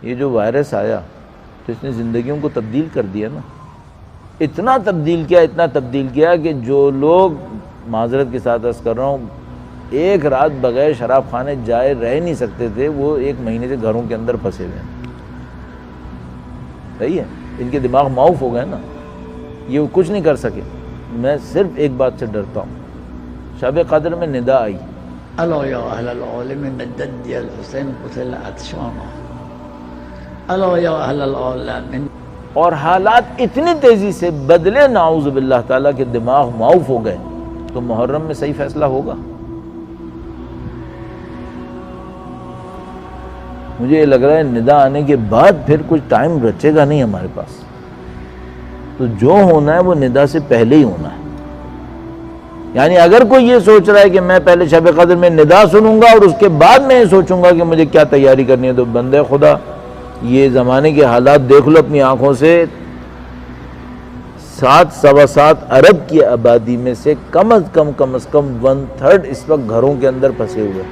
یہ جو وائرس آیا تو اس نے زندگیوں کو تبدیل کر دیا نا، اتنا تبدیل کیا کہ جو لوگ، معذرت کے ساتھ عرض کر رہا ہوں، ایک رات بغیر شراب خانے جائے رہ نہیں سکتے تھے، وہ 1 مہینے سے گھروں کے اندر پھنسے ہوئے ہیں۔ صحیح ہے، ان کے دماغ معاف ہو گئے نا، یہ وہ کچھ نہیں کر سکے۔ میں صرف ایک بات سے ڈرتا ہوں، شب قدر میں ندا آئی، الا یا اہل العالم ان جدی الحسین قتل عطشانا، الا یا اہل العالم، اور حالات اتنی تیزی سے بدلے، نعوذ باللہ تعالیٰ کے دماغ معاف ہو گئے، تو محرم میں صحیح فیصلہ ہوگا؟ مجھے یہ لگ رہا ہے ندا آنے کے بعد پھر کچھ ٹائم بچے گا نہیں ہمارے پاس، تو جو ہونا ہے وہ ندا سے پہلے ہی ہونا ہے۔ یعنی اگر کوئی یہ سوچ رہا ہے کہ میں پہلے شب قدر میں ندا سنوں گا اور اس کے بعد میں یہ سوچوں گا کہ مجھے کیا تیاری کرنی ہے، تو بندے خدا یہ زمانے کے حالات دیکھ لو اپنی آنکھوں سے، 7.7 ارب کی آبادی میں سے کم از کم 1/3 اس وقت گھروں کے اندر پھنسے ہوئے،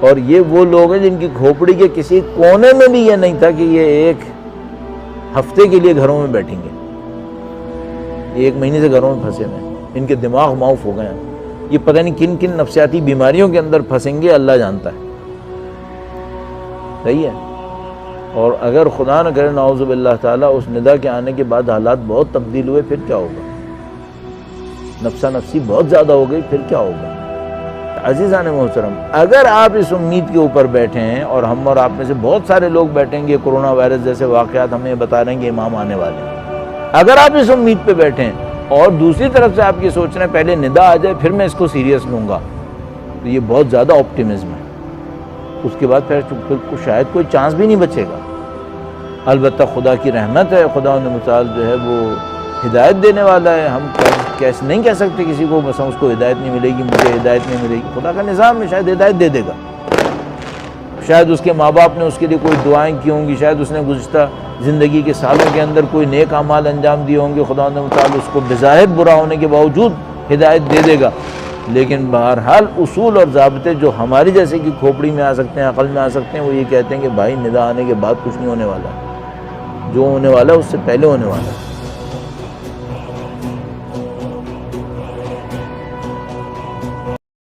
اور یہ وہ لوگ ہیں جن کی کھوپڑی کے کسی کونے میں بھی یہ نہیں تھا کہ یہ 1 ہفتے کے لیے گھروں میں بیٹھیں گے، یہ 1 مہینے سے گھروں میں پھنسے ہوئے ہیں، ان کے دماغ معاف ہو گئے ہیں، یہ پتہ نہیں کن کن نفسیاتی بیماریوں کے اندر پھنسیں گے، اللہ جانتا ہے۔ صحیح ہے، اور اگر خدا نہ کرے نعوذ باللہ تعالیٰ اس ندا کے آنے کے بعد حالات بہت تبدیل ہوئے، پھر کیا ہوگا؟ نفسا نفسی بہت زیادہ ہو گئی، پھر کیا ہوگا؟ عزیزان محترم، اگر آپ اس امید کے اوپر بیٹھے ہیں، اور ہم اور آپ میں سے بہت سارے لوگ بیٹھیں گے، کورونا وائرس جیسے واقعات ہمیں بتا رہے ہیں کہ امام آنے والے ہیں، اگر آپ اس امید پہ بیٹھے ہیں اور دوسری طرف سے آپ یہ سوچ رہے ہیں پہلے ندا آ جائے پھر میں اس کو سیریس لوں گا، تو یہ بہت زیادہ آپٹیمزم ہے۔ اس کے بعد پھر شاید کوئی چانس بھی نہیں بچے گا۔ البتہ خدا کی رحمت ہے، خدا متعال جو ہے وہ ہدایت دینے والا ہے، ہم کیسے نہیں کہہ سکتے کسی کو مثلا اس کو ہدایت نہیں ملے گی، مجھے ہدایت نہیں ملے گی، خدا کا نظام ہے، شاید ہدایت دے دے گا، شاید اس کے ماں باپ نے اس کے لیے کوئی دعائیں کی ہوں گی، شاید اس نے گزشتہ زندگی کے سالوں کے اندر کوئی نیک اعمال انجام دیے ہوں گے، خدا متعال اس کو بظاہر برا ہونے کے باوجود ہدایت دے دے گا۔ لیکن بہرحال اصول اور ضابطے جو ہماری جیسے کی کھوپڑی میں آ سکتے ہیں، عقل میں آ سکتے ہیں، وہ یہ کہتے ہیں کہ بھائی ندا آنے کے بعد کچھ نہیں ہونے والا، جو ہونے والا ہے اس سے پہلے ہونے والا ہے۔